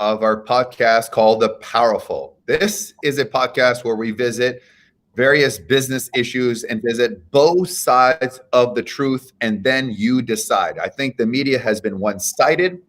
of our podcast called The Powerful. This is a podcast where we visit various business issues and visit both sides of the truth, and then you decide. I think the media has been one-sided.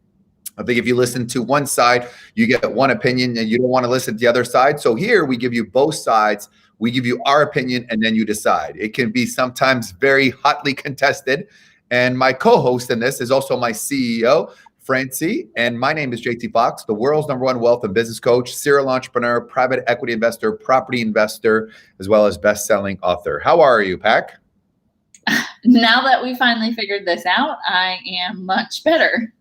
I think if you listen to one side, you get one opinion and you don't want to listen to the other side. So here we give you both sides. We give you our opinion and then you decide. It can be sometimes very hotly contested. And my co-host in this is also my CEO, Francie. And my name is JT Foxx, the world's #1 wealth and business coach, serial entrepreneur, private equity investor, property investor, as well as best-selling author. How are you, Pac? Now that we finally figured this out, I am much better.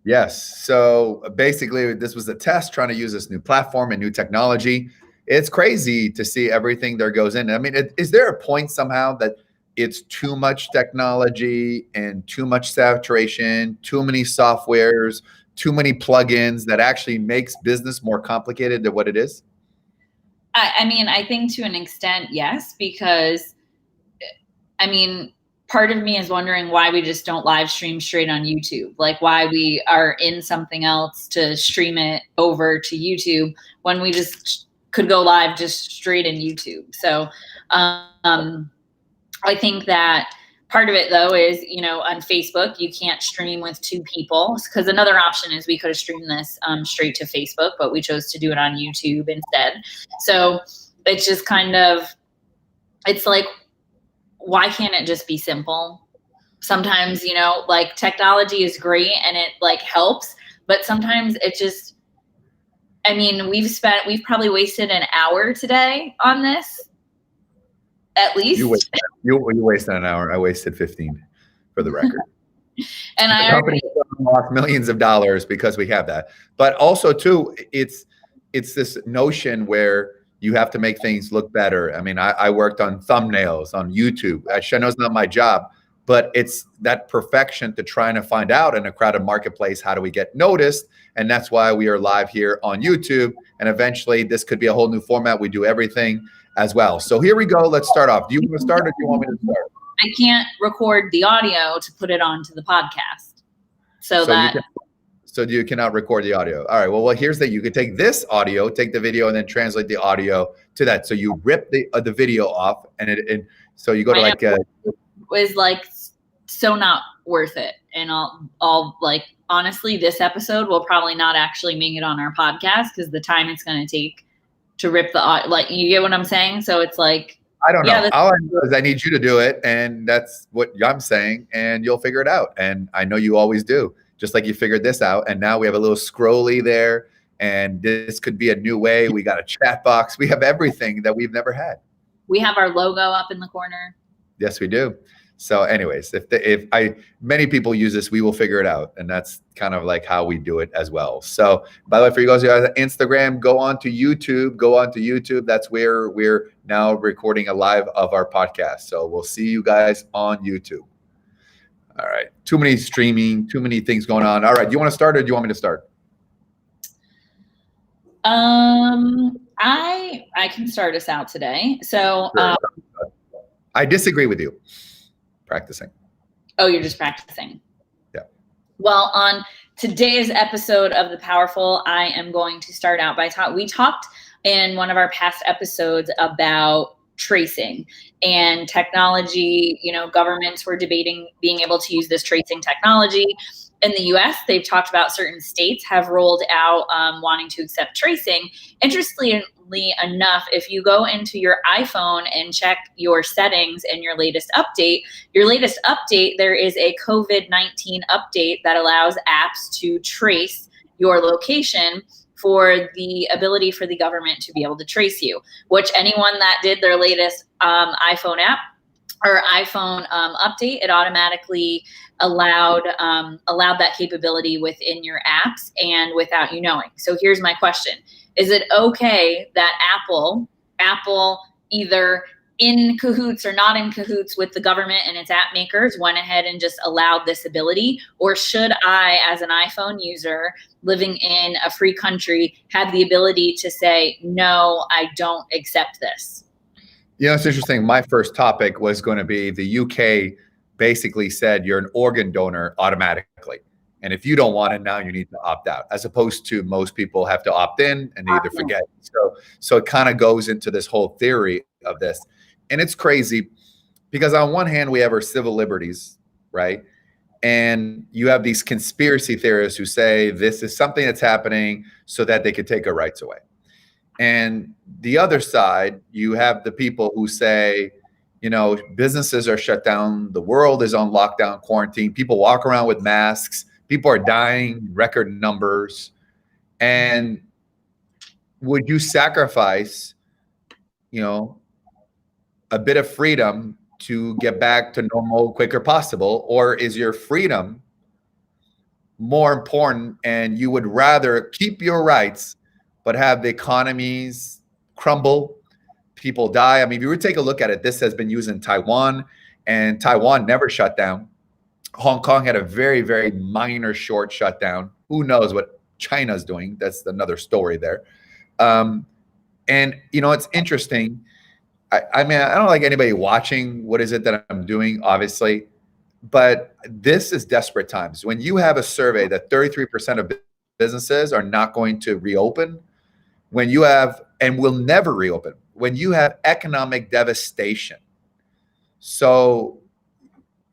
Yes. So basically, this was a test trying to use this new platform and new technology. It's crazy to see everything there goes in. I mean, is there a point somehow that it's too much technology and too much saturation, too many softwares, too many plugins that actually makes business more complicated than what it is? I mean, I think to an extent, yes, because I mean, part of me is wondering why we just don't live stream straight on YouTube, like why we are in something else to stream it over to YouTube when we just could go live just straight in YouTube. So I think that part of it, though, is, on Facebook, you can't stream with two people, because another option is we could have streamed this straight to Facebook, but we chose to do it on YouTube instead. So it's just it's like, why can't it just be simple? Sometimes, like technology is great and it helps, but sometimes it just, we've probably wasted an hour today on this, at least. You wasted an hour. I wasted 15 for the record. And the company lost millions of dollars because we have that. But also too, it's this notion where you have to make things look better. I mean, I worked on thumbnails on YouTube. I know it's not my job, but it's that perfection to trying to find out in a crowded marketplace, how do we get noticed? And that's why we are live here on YouTube. And eventually this could be a whole new format. We do everything as well. So here we go. Let's start off. Do you want to start or do you want me to start? I can't record the audio to put it onto the podcast. So you cannot record the audio. All right. Well, here's you could take this audio, take the video, and then translate the audio to that. So you rip the video off, and so you go to it was so not worth it. And I'll honestly, this episode will probably not actually make it on our podcast because the time it's going to take to rip the audio. You get what I'm saying? So it's like, I don't know. All I know is I need you to do it, and that's what I'm saying, and you'll figure it out. And I know you always do. Just like you figured this out. And now we have a little scrolly there. And this could be a new way. We got a chat box. We have everything that we've never had. We have our logo up in the corner. Yes, we do. So anyways, many people use this, we will figure it out. And that's kind of like how we do it as well. So by the way, for you guys who have Instagram, go on to YouTube. That's where we're now recording a live of our podcast. So we'll see you guys on YouTube. All right. Too many streaming, too many things going on. All right. Do you want to start or do you want me to start? I can start us out today. So I disagree with you. Practicing. Oh, you're just practicing. Yeah. Well, on today's episode of The Powerful, I am going to start out by we talked in one of our past episodes about tracing and technology. Governments were debating being able to use this tracing technology. In the US, they've talked about certain states have rolled out wanting to accept tracing. Interestingly enough, if you go into your iPhone and check your settings and your latest update, there is a COVID-19 update that allows apps to trace your location for the ability for the government to be able to trace you, which anyone that did their latest iPhone app or iPhone update, it automatically allowed that capability within your apps and without you knowing. So here's my question. Is it okay that Apple either in cahoots or not in cahoots with the government and its app makers went ahead and just allowed this ability? Or should I, as an iPhone user living in a free country, have the ability to say, no, I don't accept this? It's interesting. My first topic was going to be the UK basically said you're an organ donor automatically. And if you don't want it now, you need to opt out, as opposed to most people have to opt in and they either forget. So it kind of goes into this whole theory of this. And it's crazy because on one hand, we have our civil liberties, right? And you have these conspiracy theorists who say this is something that's happening so that they could take our rights away. And the other side, you have the people who say, you know, businesses are shut down, the world is on lockdown, quarantine, people walk around with masks, people are dying in record numbers. And would you sacrifice, you know, a bit of freedom to get back to normal quicker possible? Or is your freedom more important and you would rather keep your rights but have the economies crumble, people die? I mean, if you were to take a look at it, this has been used in Taiwan, and Taiwan never shut down. Hong Kong had a very, very minor short shutdown. Who knows what China's doing? That's another story there. And, you know, it's interesting. I mean, I don't like anybody watching what is it that I'm doing, obviously, but this is desperate times. When you have a survey that 33% of businesses are not going to reopen, when you have, and will never reopen, when you have economic devastation. So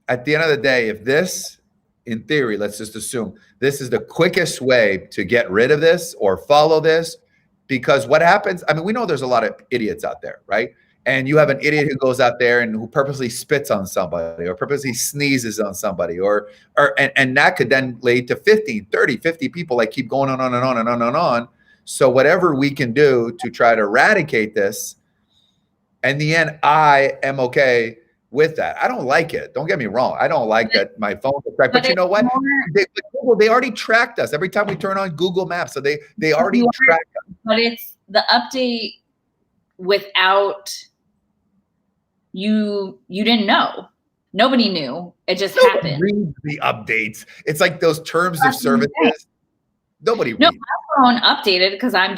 at the end of the day, if this, in theory, let's just assume this is the quickest way to get rid of this or follow this, because what happens, I mean, we know there's a lot of idiots out there, right? And you have an idiot who goes out there and who purposely spits on somebody or purposely sneezes on somebody, and that could then lead to 15, 30, 50 people, like keep going on and on and on and on. So whatever we can do to try to eradicate this, in the end, I am okay with that. I don't like it. Don't get me wrong. I don't like that my phone is tracked. But you know what? They already tracked us every time we turn on Google Maps. So they already tracked us. But it's the update without you didn't know. Nobody knew. It just happened. Read the updates. It's like those terms of services. Nobody reads. No, my phone updated because I'm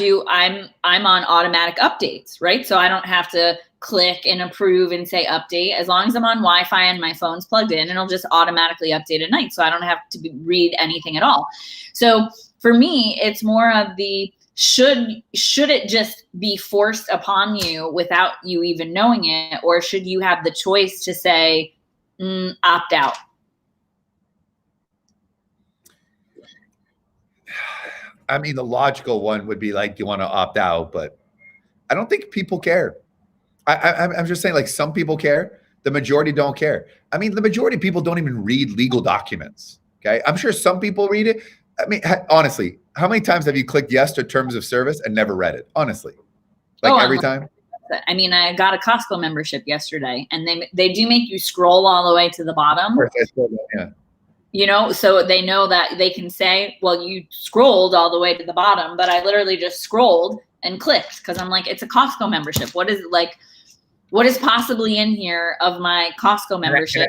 on automatic updates, right? So I don't have to click and approve and say update. As long as I'm on Wi-Fi and my phone's plugged in, it'll just automatically update at night. So I don't have to read anything at all. So for me, it's more of the should it just be forced upon you without you even knowing it, or should you have the choice to say opt out? I mean, the logical one would be like, you want to opt out, but I don't think people care. I'm just saying, like, some people care. The majority don't care. I mean, the majority of people don't even read legal documents. Okay. I'm sure some people read it. I mean, honestly, how many times have you clicked yes to terms of service and never read it? Honestly, like every time. I mean, I got a Costco membership yesterday, and they do make you scroll all the way to the bottom. Yeah. You know, so they know that they can say, well, you scrolled all the way to the bottom, but I literally just scrolled and clicked because I'm like, it's a Costco membership. What is it like? What is possibly in here of my Costco membership?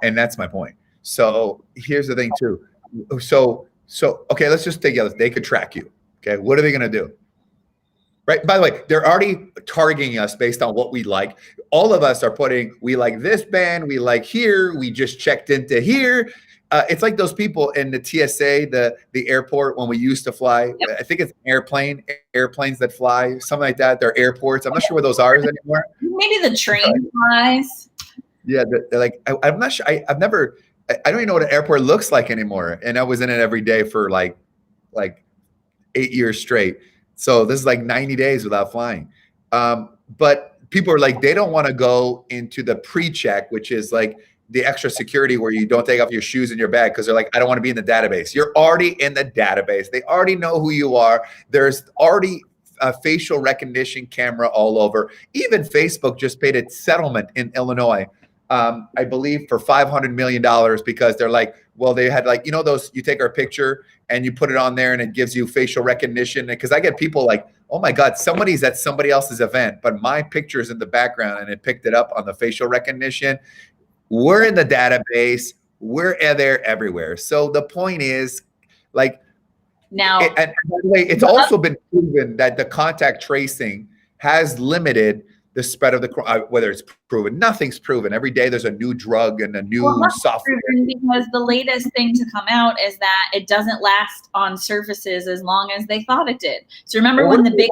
And that's my point. So here's the thing too. So okay, let's just take it. They could track you. Okay, what are they going to do? Right. By the way, they're already targeting us based on what we like. All of us are putting, we like this band, we like here, we just checked into here. It's like those people in the TSA, the airport when we used to fly. Yep. I think it's airplanes that fly, something like that. They're airports. I'm not sure where those are anymore. Maybe the train flies. Yeah, they're like, I'm not sure. I don't even know what an airport looks like anymore. And I was in it every day for like 8 years straight. So this is like 90 days without flying. But people are like, they don't want to go into the pre-check, which is like the extra security where you don't take off your shoes and your bag because they're like, I don't want to be in the database. You're already in the database. They already know who you are. There's already a facial recognition camera all over. Even Facebook just paid its settlement in Illinois, I believe, for $500 million because they're like, well, they had like, you know, those, you take our picture and you put it on there and it gives you facial recognition. Because I get people like, oh my God, somebody's at somebody else's event, but my picture is in the background and it picked it up on the facial recognition. We're in the database. We're there everywhere. So the point is, like, now, and by the way, it's also been proven that the contact tracing has limited the spread of whether it's proven. Nothing's proven. Every day there's a new drug and a new software. Because the latest thing to come out is that it doesn't last on surfaces as long as they thought it did. So remember when the big...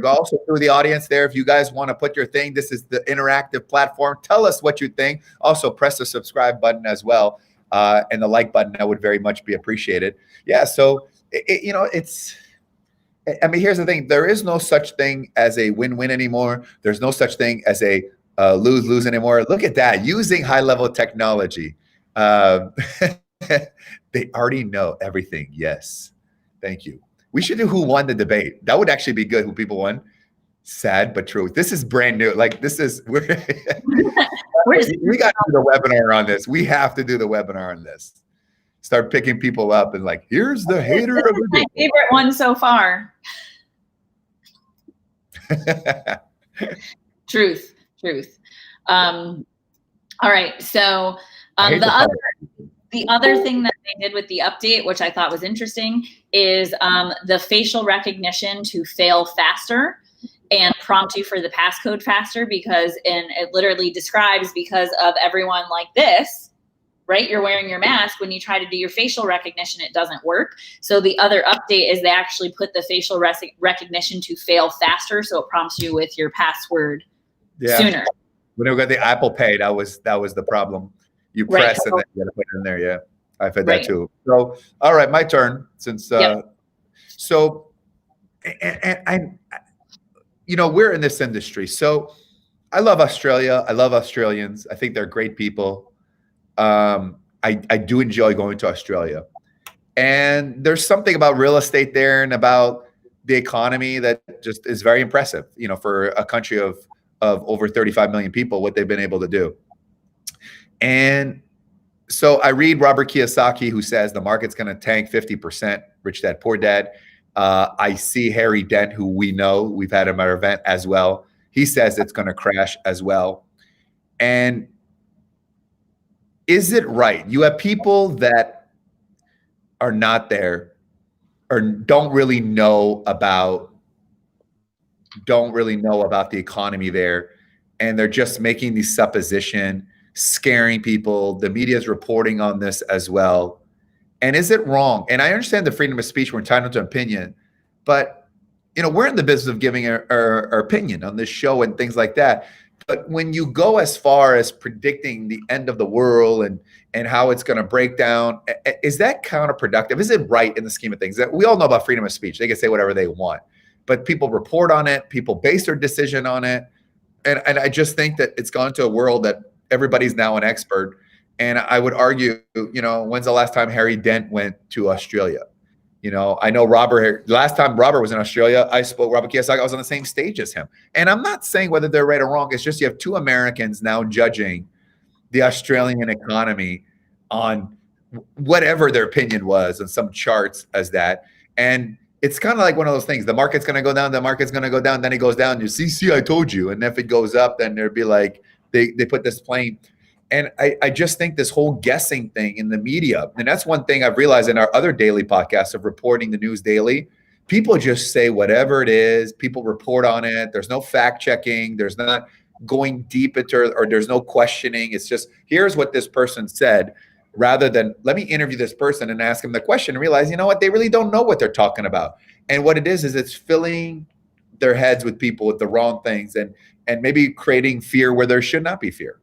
Also through the audience there, if you guys want to put your thing, this is the interactive platform. Tell us what you think. Also press the subscribe button as well. And the like button, that would very much be appreciated. Yeah, so, I mean, here's the thing. There is no such thing as a win-win anymore. There's no such thing as a lose-lose anymore. Look at that, using high-level technology. They already know everything. Yes, thank you. We should do who won the debate. That would actually be good, who people won. Sad but true. This is brand new. Like, this is, we got to do the webinar on this. We have to do the webinar on this. Start picking people up and like, here's the hater of the my favorite one so far. Truth. All right. So the other thing that they did with the update, which I thought was interesting, is the facial recognition to fail faster and prompt you for the passcode faster, because it literally describes, because of everyone like this, right? You're wearing your mask. When you try to do your facial recognition, it doesn't work. So the other update is they actually put the facial recognition to fail faster, so it prompts you with your password sooner. When we got the Apple Pay, that was the problem. You press and then you got to put it in there. Yeah, I've had that too. So, all right, my turn. Since so, and we're in this industry. So, I love Australia. I love Australians. I think they're great people. I do enjoy going to Australia, and there's something about real estate there and about the economy that just is very impressive, for a country of over 35 million people, what they've been able to do. And so I read Robert Kiyosaki, who says the market's going to tank 50%, Rich Dad, Poor Dad. I see Harry Dent, who we know, we've had him at our event as well. He says it's going to crash as well. And is it right? You have people that are not there or don't really know about the economy there, and they're just making these supposition, scaring people. The media is reporting on this as well. And is it wrong? And I understand the freedom of speech, we're entitled to opinion, but we're in the business of giving our opinion on this show and things like that. But when you go as far as predicting the end of the world and how it's going to break down, is that counterproductive? Is it right in the scheme of things? That we all know about freedom of speech. They can say whatever they want, but people report on it. People base their decision on it. And I just think that it's gone to a world that everybody's now an expert. And I would argue, when's the last time Harry Dent went to Australia? I know last time Robert was in Australia, I spoke Robert Kiyosaki. I was on the same stage as him. And I'm not saying whether they're right or wrong. It's just you have two Americans now judging the Australian economy on whatever their opinion was on some charts as that. And it's kind of like one of those things. The market's going to go down. The market's going to go down. Then it goes down. You see, I told you. And if it goes up, then there'd be like, they put this plane. And I just think this whole guessing thing in the media, and that's one thing I've realized in our other daily podcasts of reporting the news daily, people just say whatever it is. People report on it. There's no fact checking. There's not going deep into, or there's no questioning. It's just, here's what this person said, rather than let me interview this person and ask them the question and realize, what, they really don't know what they're talking about. And what it is it's filling their heads with people with the wrong things and maybe creating fear where there should not be fear.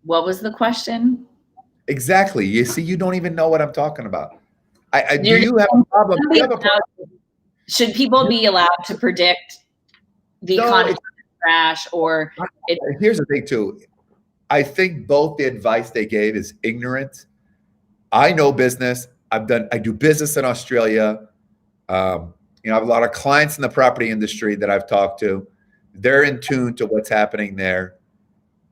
What was the question? Exactly. You see, you don't even know what I'm talking about. Do you have a problem? Should people be allowed to predict the economy crash? Or here's the thing too. I think both the advice they gave is ignorant. I know business. I do business in Australia. I have a lot of clients in the property industry that I've talked to. They're in tune to what's happening there.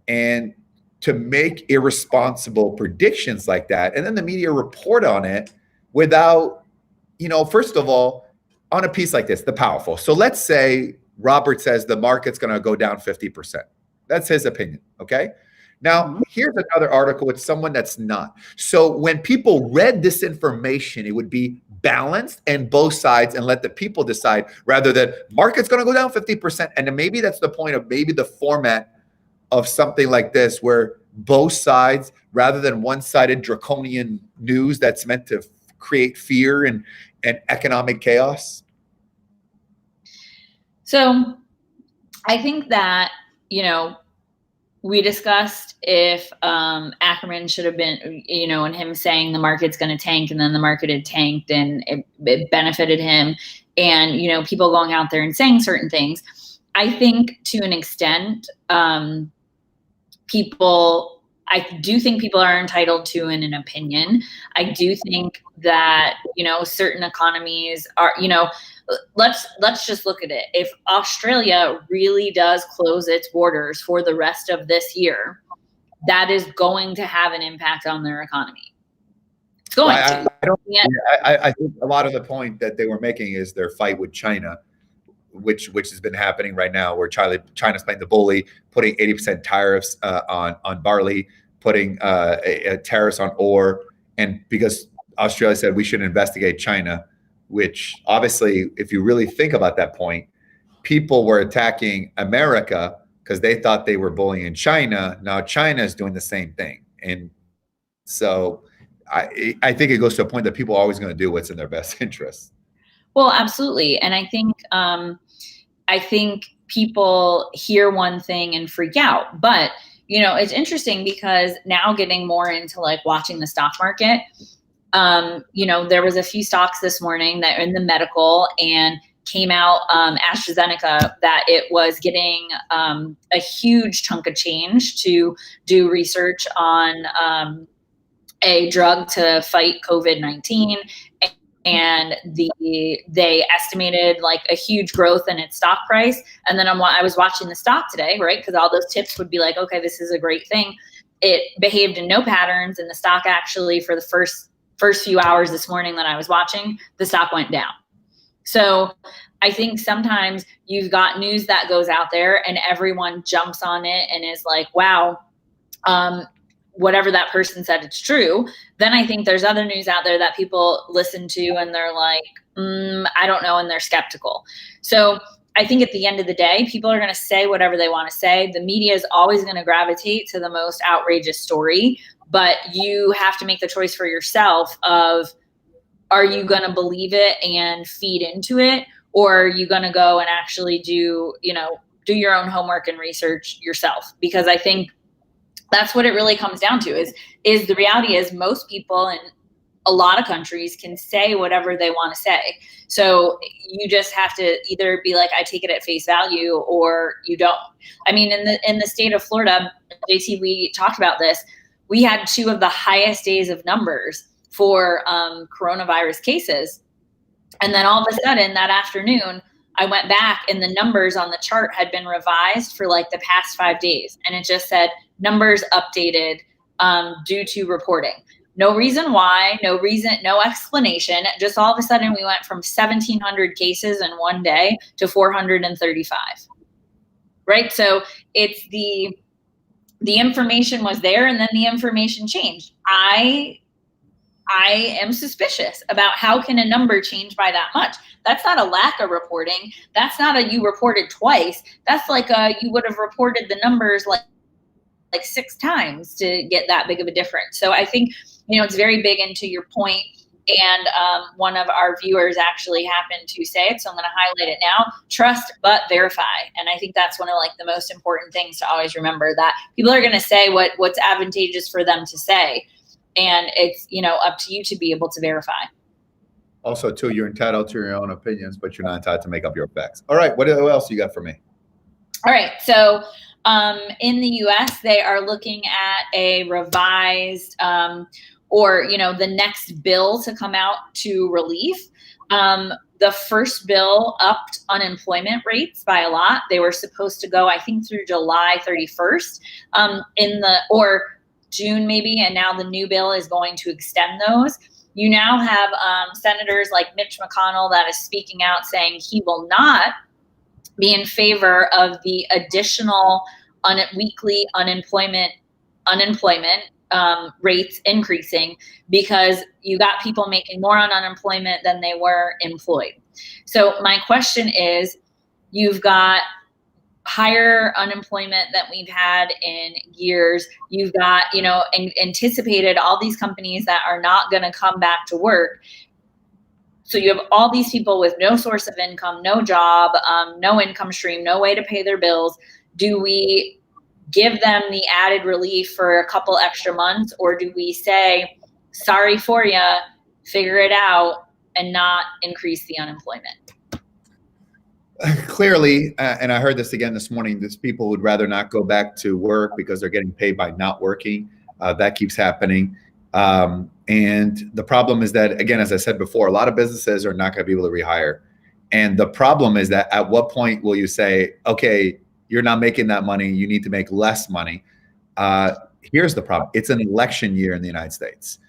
And to make irresponsible predictions like that, and then the media report on it without, first of all, on a piece like this, the powerful. So let's say Robert says the market's going to go down 50%. That's his opinion. Okay. Now, here's another article with someone that's not. So when people read this information, it would be balanced and both sides and let the people decide rather than market's going to go down 50%. And then maybe that's the point of maybe the format of something like this, where both sides, rather than one-sided draconian news that's meant to create fear and economic chaos. So I think that, we discussed if Ackerman should have been, and him saying the market's going to tank, and then the market had tanked and it benefited him, and, people going out there and saying certain things. I think to an extent, I do think people are entitled to an opinion. I do think that, certain economies are, let's just look at it. If Australia really does close its borders for the rest of this year, that is going to have an impact on their economy. It's going to. I think a lot of the point that they were making is their fight with China, which has been happening right now, where China's playing the bully, putting 80% tariffs on barley, putting tariffs on ore, and because Australia said we should investigate China, which obviously, if you really think about that point, people were attacking America because they thought they were bullying China. Now China is doing the same thing, and so I think it goes to a point that people are always going to do what's in their best interest. Well, absolutely, and I think people hear one thing and freak out. But, it's interesting because now getting more into like watching the stock market, there was a few stocks this morning that are in the medical and came out, AstraZeneca, that it was getting a huge chunk of change to do research on a drug to fight COVID-19. And they estimated like a huge growth in its stock price. And then I was watching the stock today, right? Because all those tips would be like, okay, this is a great thing. It behaved in no patterns, and the stock actually, for the first few hours this morning that I was watching, the stock went down. So I think sometimes you've got news that goes out there and everyone jumps on it and is like, wow, whatever that person said, it's true. Then I think there's other news out there that people listen to and they're like, I don't know, and they're skeptical. So I think at the end of the day, people are going to say whatever they want to say. The media is always going to gravitate to the most outrageous story, but you have to make the choice for yourself of, are you going to believe it and feed into it? Or are you going to go and actually do your own homework and research yourself? Because I think that's what it really comes down to is the reality is most people in a lot of countries can say whatever they want to say. So you just have to either be like, I take it at face value, or you don't. I mean, in the state of Florida, JT, we talked about this. We had 2 of the highest days of numbers for coronavirus cases. And then all of a sudden that afternoon, I went back and the numbers on the chart had been revised for like the past 5 days. And it just said numbers updated due to reporting. No reason why, no explanation. Just all of a sudden we went from 1,700 cases in one day to 435, right? So it's the information was there and then the information changed. I am suspicious about how can a number change by that much. That's not a lack of reporting. That's not a you reported twice. That's like you would have reported the numbers like 6 times to get that big of a difference. So I think, it's very big into your point. And one of our viewers actually happened to say it, so I'm going to highlight it now. Trust but verify. And I think that's one of like the most important things to always remember, that people are going to say what's advantageous for them to say. And it's, up to you to be able to verify. Also, too, you're entitled to your own opinions, but you're not entitled to make up your facts. All right. What else you got for me? All right. So in the U.S., they are looking at a revised the next bill to come out to relief. The first bill upped unemployment rates by a lot. They were supposed to go, I think, through July 31st or June maybe, and now the new bill is going to extend those. You now have senators like Mitch McConnell that is speaking out saying he will not be in favor of the additional weekly unemployment rates increasing because you got people making more on unemployment than they were employed. So my question is, you've got higher unemployment than we've had in years. You've got, anticipated all these companies that are not going to come back to work. So you have all these people with no source of income, no job, no income stream, no way to pay their bills. Do we give them the added relief for a couple extra months, or do we say, sorry for you, figure it out, and not increase the unemployment? Clearly, and I heard this again this morning, these people would rather not go back to work because they're getting paid by not working. That keeps happening. And the problem is that, again, as I said before, a lot of businesses are not going to be able to rehire. And the problem is that at what point will you say, okay, you're not making that money, you need to make less money? Here's the problem. It's an election year in the United States.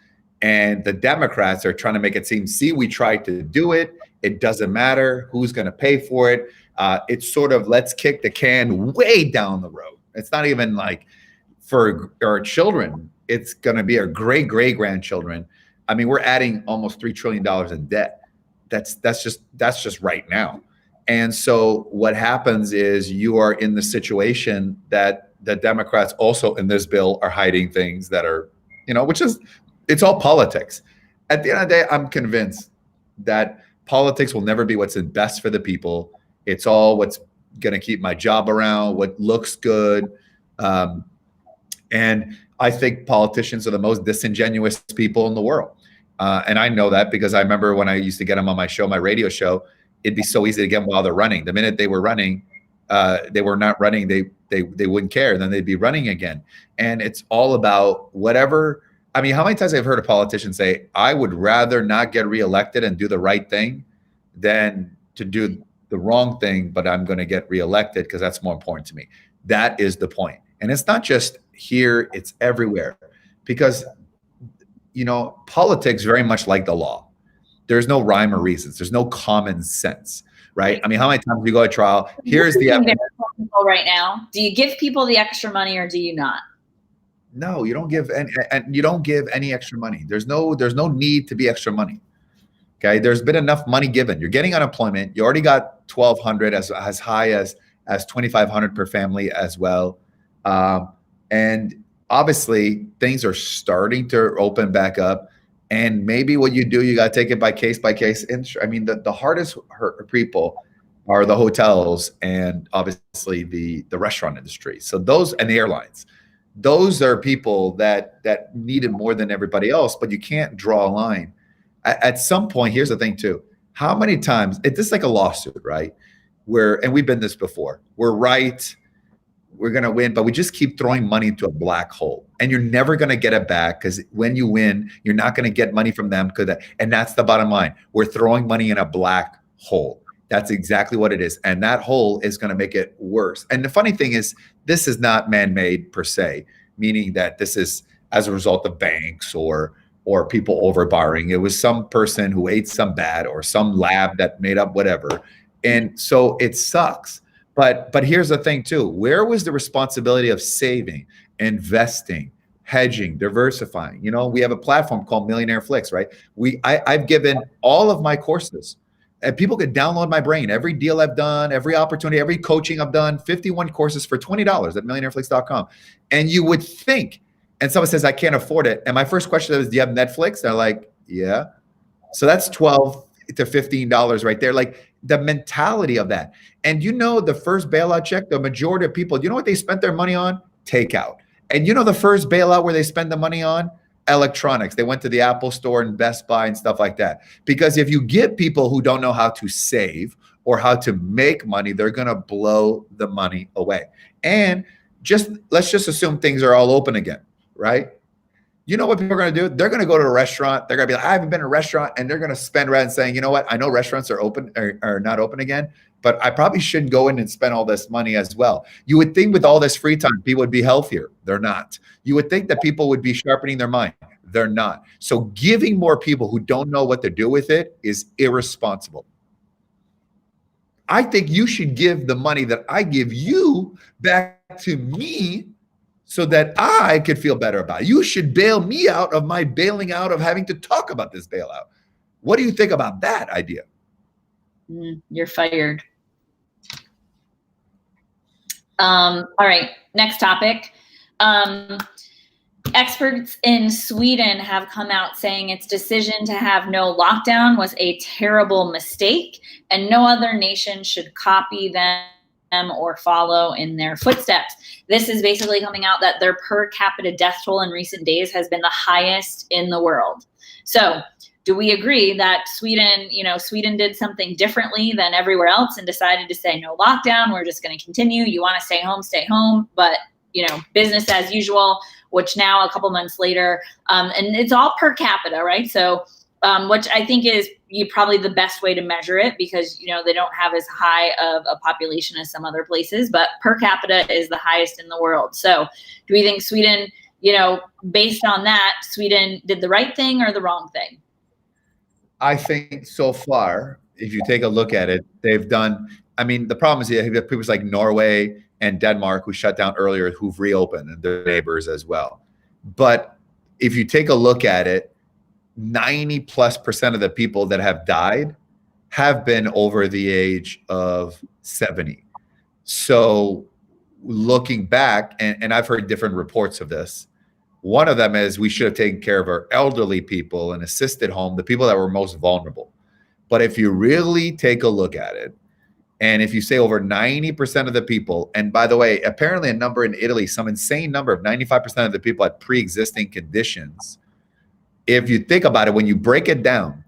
And the Democrats are trying to make it seem, see, we tried to do it. It doesn't matter who's going to pay for it. It's sort of, let's kick the can way down the road. It's not even like for our children. It's going to be our great-great-grandchildren. I mean, we're adding almost $3 trillion in debt. That's just right now. And so what happens is you are in the situation that the Democrats also in this bill are hiding things that are, which is, it's all politics. At the end of the day, I'm convinced that politics will never be what's best for the people. It's all what's going to keep my job around, what looks good. And I think politicians are the most disingenuous people in the world. And I know that because I remember when I used to get them on my show, my radio show, it'd be so easy to get them while they're running. The minute they were running, they were not running, they wouldn't care. Then they'd be running again. And it's all about whatever. I mean, how many times I've heard a politician say, I would rather not get reelected and do the right thing than to do the wrong thing, but I'm going to get reelected because that's more important to me. That is the point. And it's not just here, it's everywhere. Because, politics very much like the law. There's no rhyme or reason. There's no common sense, right? I mean, how many times we go to trial? Here's the evidence. Right now, do you give people the extra money or do you not? No, you don't give any extra money. There's no need to be extra money. Okay, there's been enough money given. You're getting unemployment. You already got $1,200 as high as $2,500 per family as well. And obviously things are starting to open back up. And maybe what you do, you got to take it by case. I mean, the hardest hurt people are the hotels and obviously the restaurant industry. So those, and the airlines. Those are people that need it more than everybody else, but you can't draw a line. At some point, here's the thing too. How many times, this is like a lawsuit, right? And we've been this before. We're right, we're going to win, but we just keep throwing money into a black hole. And you're never going to get it back because when you win, you're not going to get money from them. And that's the bottom line. We're throwing money in a black hole. That's exactly what it is. And that hole is going to make it worse. And the funny thing is, this is not man-made per se, meaning that this is as a result of banks or people overborrowing. It was some person who ate some bad or some lab that made up whatever. And so it sucks. But here's the thing too. Where was the responsibility of saving, investing, hedging, diversifying? We have a platform called Millionaire Flix, right? I've given all of my courses. And people could download my brain. Every deal I've done, every opportunity, every coaching I've done, 51 courses for $20 at millionaireflix.com. And you would think, and someone says, I can't afford it. And my first question is, do you have Netflix? They're like, yeah. So that's $12 to $15 right there. Like the mentality of that. And the first bailout check, the majority of people, you know what they spent their money on? Takeout. And the first bailout where they spend the money on? Electronics. They went to the Apple store and Best Buy and stuff like that. Because if you get people who don't know how to save or how to make money, they're going to blow the money away. And let's just assume things are all open again, right? You know what people are going to do? They're going to go to a restaurant. They're going to be like, I haven't been to a restaurant. And they're going to spend rather than saying, you know what? I know restaurants are open or not open again, but I probably shouldn't go in and spend all this money as well. You would think with all this free time, people would be healthier. They're not. You would think that people would be sharpening their mind. They're not. So giving more people who don't know what to do with it is irresponsible. I think you should give the money that I give you back to me so that I could feel better about it. You should bail me out of my bailing out of having to talk about this bailout. What do you think about that idea? You're fired. All right, next topic. Experts in Sweden have come out saying its decision to have no lockdown was a terrible mistake, and no other nation should copy them or follow in their footsteps. This is basically coming out that their per capita death toll in recent days has been the highest in the world. So do we agree that Sweden did something differently than everywhere else and decided to say no lockdown, we're just going to continue, you want to stay home, but business as usual, which now a couple months later, and it's all per capita, right? So which I think is probably the best way to measure it, because they don't have as high of a population as some other places, but per capita is the highest in the world. So do we think Sweden, based on that, Sweden did the right thing or the wrong thing? I think so far, if you take a look at it, they've done, the problem is you have people like Norway and Denmark who shut down earlier, who've reopened, and their neighbors as well. But if you take a look at it, 90+% of the people that have died have been over the age of 70. So looking back, and I've heard different reports of this, one of them is we should have taken care of our elderly people in assisted home, the people that were most vulnerable. But if you really take a look at it, and if you say over 90% of the people, and by the way, apparently a number in Italy, some insane number of 95% of the people had pre-existing conditions. If you think about it, when you break it down,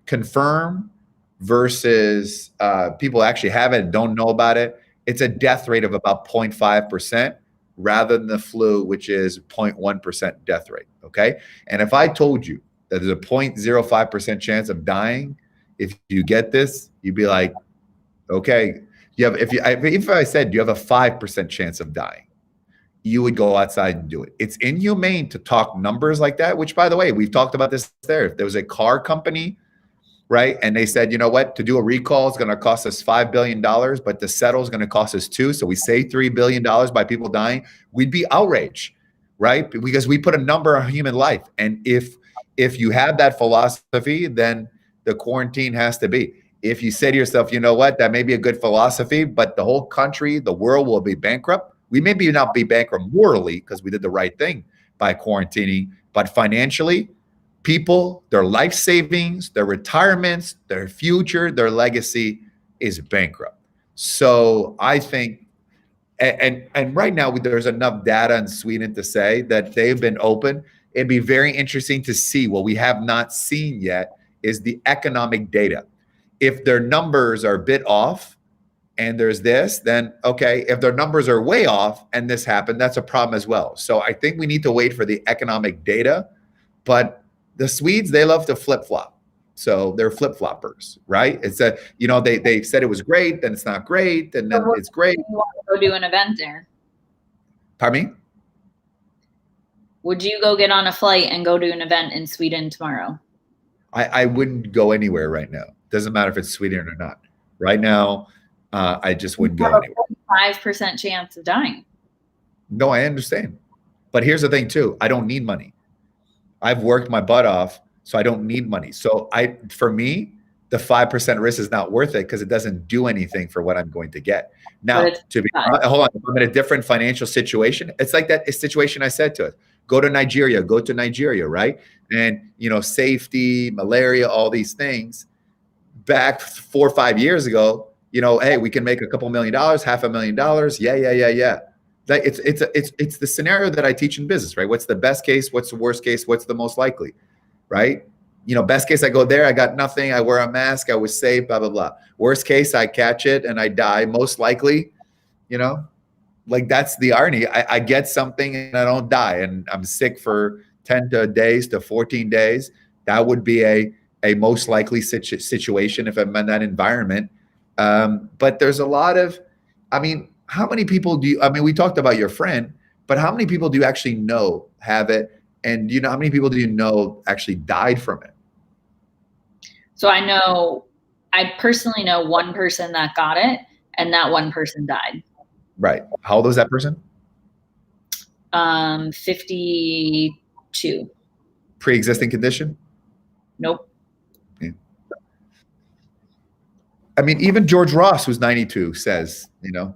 confirm versus people actually have it and don't know about it, it's a death rate of about 0.5%. rather than the flu, which is 0.1% death rate, okay? And if I told you that there's a 0.05% chance of dying if you get this, you'd be like, okay. If I said you have a 5% chance of dying, you would go outside and do it. It's inhumane to talk numbers like that, which, by the way, we've talked about this there. If there was a car company, right, and they said, you know what, to do a recall is going to cost us $5 billion, but to settle is going to cost us $2 billion, so we save $3 billion by people dying, we'd be outraged, right? Because we put a number on human life. And if you have that philosophy, then the quarantine has to be. If you say to yourself, you know what, that may be a good philosophy, but the whole country, the world will be bankrupt. We maybe not be bankrupt morally because we did the right thing by quarantining, but financially, people, their life savings, their retirements, their future, their legacy is bankrupt. So I think, and right now there's enough data in Sweden to say that they've been open. It'd be very interesting to see. What we have not seen yet is the economic data. If their numbers are a bit off and there's this, then okay. If their numbers are way off and this happened, that's a problem as well. So I think we need to wait for the economic data. But the Swedes, they love to flip-flop. So they're flip-floppers, right? It's they said it was great, then it's not great, and then it's great. You want to go do an event there? Pardon me? Would you go get on a flight and go to an event in Sweden tomorrow? I wouldn't go anywhere right now. Doesn't matter if it's Sweden or not. Right now, I just wouldn't go anywhere. 5% chance of dying. No, I understand. But here's the thing too. I don't need money. I've worked my butt off, so I don't need money. So for me, the 5% risk is not worth it because it doesn't do anything for what I'm going to get. Now, hold on, if I'm in a different financial situation, it's like that situation I said to it. Go to Nigeria, right? And, safety, malaria, all these things. Back 4 or 5 years ago, hey, we can make a couple $1 million, $500,000. Yeah. It's the scenario that I teach in business, right? What's the best case? What's the worst case? What's the most likely, right? Best case, I go there, I got nothing, I wear a mask, I was safe, blah, blah, blah. Worst case, I catch it and I die. Most likely, that's the irony. I get something and I don't die, and I'm sick for 10 days to 14 days. That would be a most likely situation if I'm in that environment. But there's a lot of, how many people we talked about your friend, but how many people do you actually know have it? And how many people do you know actually died from it? So I personally know one person that got it, and that one person died. Right. How old was that person? 52. Pre-existing condition? Nope. Yeah. I mean, even George Ross, who's 92, says,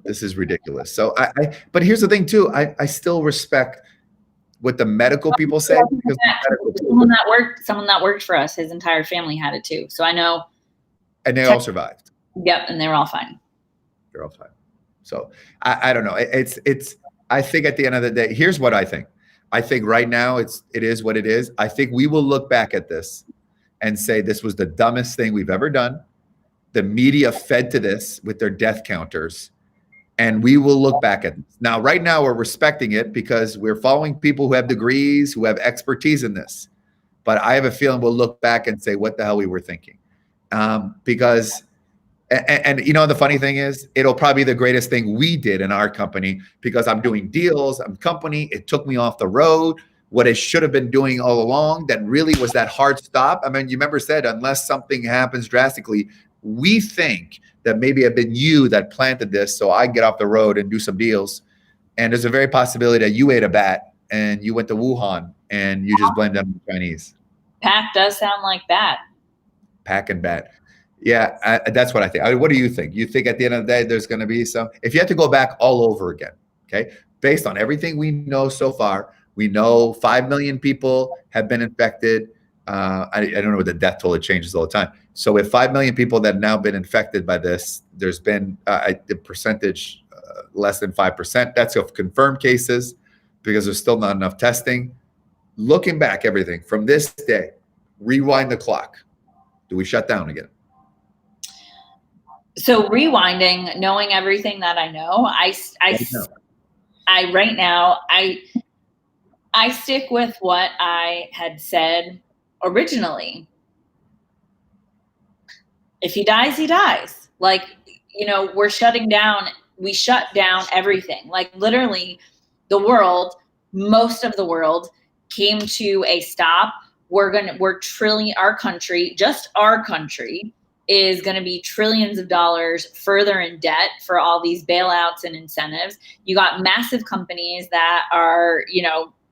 this is ridiculous. So but here's the thing too, I still respect what the medical people say. Because someone that worked for us, his entire family had it too. So I know. And they all survived. Yep, and they were all fine. They're all fine. So I don't know. I think at the end of the day, here's what I think. I think right now it is what it is. I think we will look back at this and say this was the dumbest thing we've ever done. The media fed to this with their death counters, and we will look back at this. Now, right now we're respecting it because we're following people who have degrees, who have expertise in this. But I have a feeling we'll look back and say, what the hell we were thinking? Because the funny thing is, it'll probably be the greatest thing we did in our company because I'm doing deals, I'm company. It took me off the road. What it should have been doing all along, that really was that hard stop. I mean, you remember said, unless something happens drastically, we think that maybe have been you that planted this, so I get off the road and do some deals. And there's a very possibility that you ate a bat and you went to Wuhan and you just blend them with Chinese. Pack does sound like that. Pack and bat. Yeah, that's what I think. What do you think? You think at the end of the day, there's going to be if you had to go back all over again, okay, based on everything we know so far, we know 5 million people have been infected. I don't know what the death toll, it changes all the time. So with 5 million people that have now been infected by this, there's been the percentage less than 5%. That's of confirmed cases because there's still not enough testing. Looking back, everything from this day, rewind the clock. Do we shut down again? So rewinding, knowing everything that I know, right now, I stick with what I had said originally. If he dies, he dies. Like, we're shutting down. We shut down everything. Like literally the world, most of the world came to a stop. Our country is going to be trillions of dollars further in debt for all these bailouts and incentives. You got massive companies that are,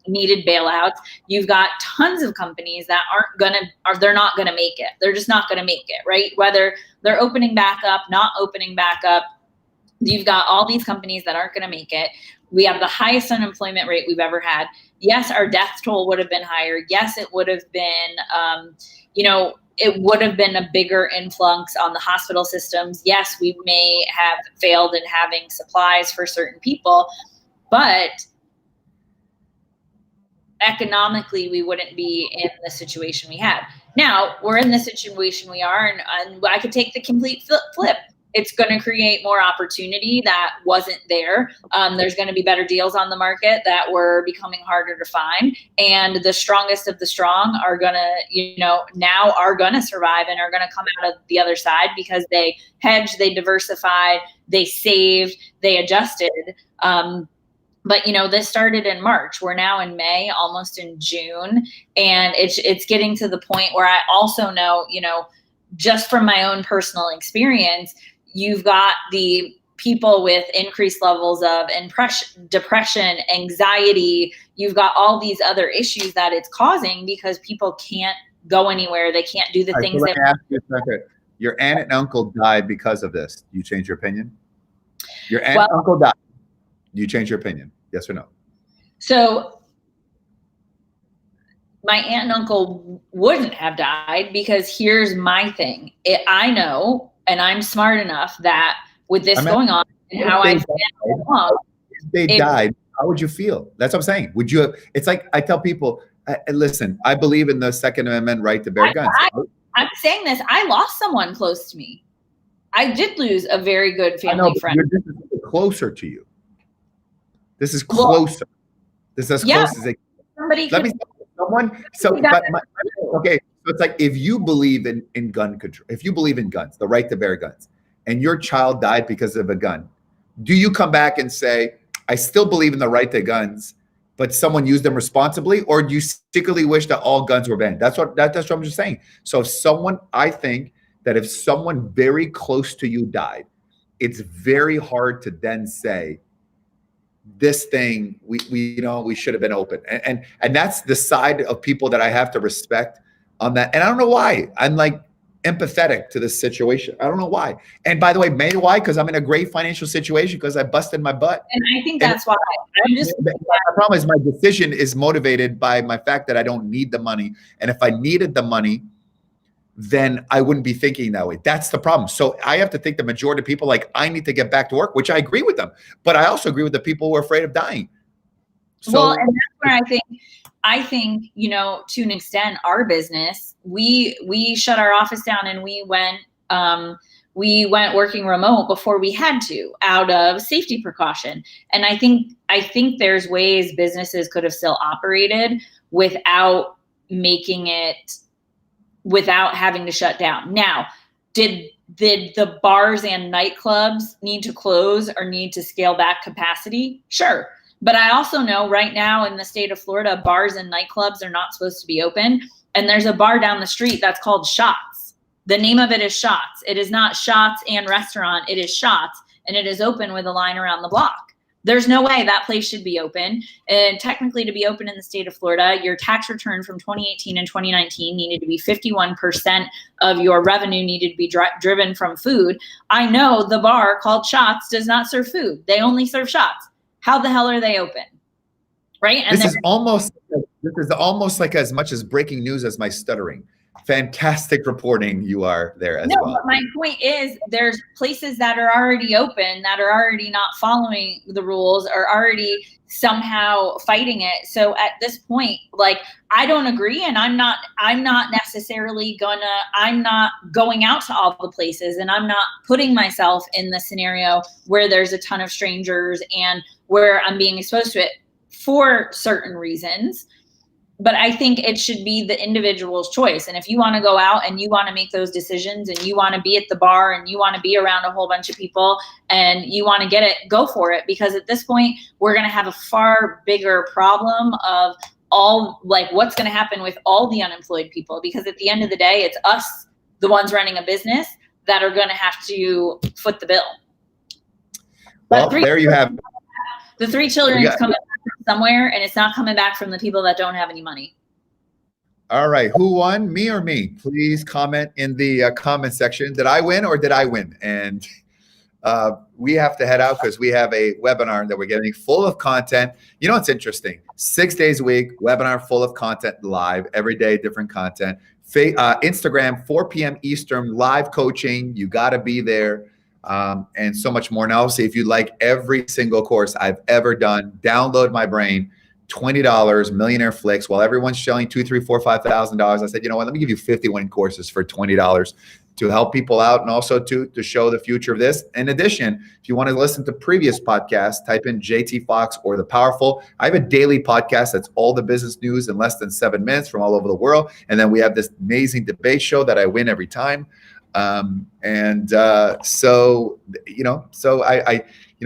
needed bailouts. You've got tons of companies that they're not going to make it. They're just not going to make it, right? Whether they're opening back up, not opening back up, you've got all these companies that aren't going to make it. We have the highest unemployment rate we've ever had. Yes, our death toll would have been higher. Yes, it would have been, it would have been a bigger influx on the hospital systems. Yes, we may have failed in having supplies for certain people, but economically, we wouldn't be in the situation we had. Now, we're in the situation we are, and I could take the complete flip. It's going to create more opportunity that wasn't there. There's going to be better deals on the market that were becoming harder to find. And the strongest of the strong are going to, now are going to survive and are going to come out of the other side because they hedged, they diversified, they saved, they adjusted. But, this started in March. We're now in May, almost in June. And it's getting to the point where I also know, just from my own personal experience, you've got the people with increased levels of depression, anxiety. You've got all these other issues that it's causing because people can't go anywhere. They can't do the things they want. Your aunt and uncle died because of this. Do you change your opinion? Your aunt and uncle died. Do you change your opinion? Yes or no? So my aunt and uncle wouldn't have died because here's my thing. I know, and I'm smart enough that with this going on and how I've been along, if they died, how would you feel? That's what I'm saying. Would you have, it's like I tell people, listen, I believe in the Second Amendment right to bear guns. I'm saying this. I lost someone close to me. I did lose a very good family friend. This is closer to you. This is closer. This is as close as it. Okay. So it's like if you believe in gun control, if you believe in guns, the right to bear guns, and your child died because of a gun, do you come back and say, I still believe in the right to guns, but someone used them responsibly, or do you secretly wish that all guns were banned? That's what I'm just saying. So I think that if someone very close to you died, it's very hard to then say, this thing, we should have been open. And that's the side of people that I have to respect on that. And I don't know why. I'm like empathetic to this situation. I don't know why. And by the way, maybe why? Because I'm in a great financial situation because I busted my butt. And I think that's why. The problem is my decision is motivated by my fact that I don't need the money. And if I needed the money, then I wouldn't be thinking that way. That's the problem. So I have to think the majority of people like, I need to get back to work, which I agree with them. But I also agree with the people who are afraid of dying. So, well, and that's where I think, to an extent, our business, we shut our office down and we went working remote before we had to, out of safety precaution. And I think there's ways businesses could have still operated without having to shut down. Now, did the bars and nightclubs need to close or need to scale back capacity? Sure. But I also know right now in the state of Florida, bars and nightclubs are not supposed to be open. And there's a bar down the street that's called Shots. The name of it is Shots. It is not Shots and Restaurant. It is Shots. And it is open with a line around the block. There's no way that place should be open. And technically, to be open in the state of Florida, your tax return from 2018 and 2019 needed to be 51% of your revenue needed to be driven from food. I know the bar called Shots does not serve food. They only serve shots. How the hell are they open? Right? And this is almost like as much as breaking news as my stuttering. Fantastic reporting you are there as well. But my point is there's places that are already open that are already not following the rules or already somehow fighting it. So at this point, like, I don't agree, and I'm not necessarily I'm not going out to all the places, and I'm not putting myself in the scenario where there's a ton of strangers and where I'm being exposed to it for certain reasons. But I think it should be the individual's choice. And if you want to go out and you want to make those decisions and you want to be at the bar and you want to be around a whole bunch of people and you want to get it, go for it. Because at this point, we're going to have a far bigger problem of what's going to happen with all the unemployed people. Because at the end of the day, it's us, the ones running a business, that are going to have to foot the bill. Well, there you have it. The 3 children is coming back from somewhere, and it's not coming back from the people that don't have any money. All right. Who won, me or me? Please comment in the comment section. Did I win or did I win? And we have to head out because we have a webinar that we're getting full of content. You know, it's interesting. 6 days a week, webinar full of content live, every day, different content. Instagram, 4 p.m. Eastern, live coaching. You got to be there. And so much more. Now, obviously, if you like every single course I've ever done, download my brain, $20, Millionaire Flicks. While everyone's showing $2,000, $3,000, $4,000, $5,000, I said, you know what? Let me give you 51 courses for $20 to help people out and also to show the future of this. In addition, if you want to listen to previous podcasts, type in JT Foxx or The Powerful. I have a daily podcast that's all the business news in less than 7 minutes from all over the world. And then we have this amazing debate show that I win every time. So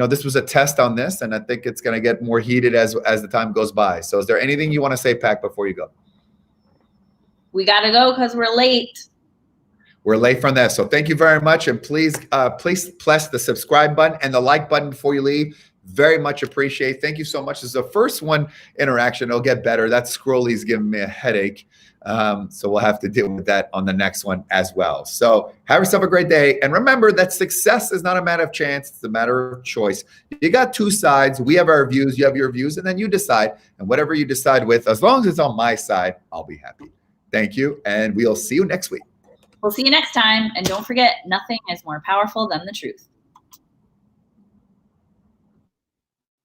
this was a test on this, and I think it's going to get more heated as the time goes by. So is there anything you want to say, Pac, before you go? We got to go because we're late. We're late from that. So thank you very much. And please press the subscribe button and the like button before you leave. Very much appreciate. Thank you so much. This is the first one interaction. It'll get better. That scrolly's giving me a headache. So we'll have to deal with that on the next one as well. So have yourself a great day. And remember that success is not a matter of chance. It's a matter of choice. You got 2 sides. We have our views. You have your views. And then you decide. And whatever you decide with, as long as it's on my side, I'll be happy. Thank you. And we'll see you next week. We'll see you next time. And don't forget, nothing is more powerful than the truth.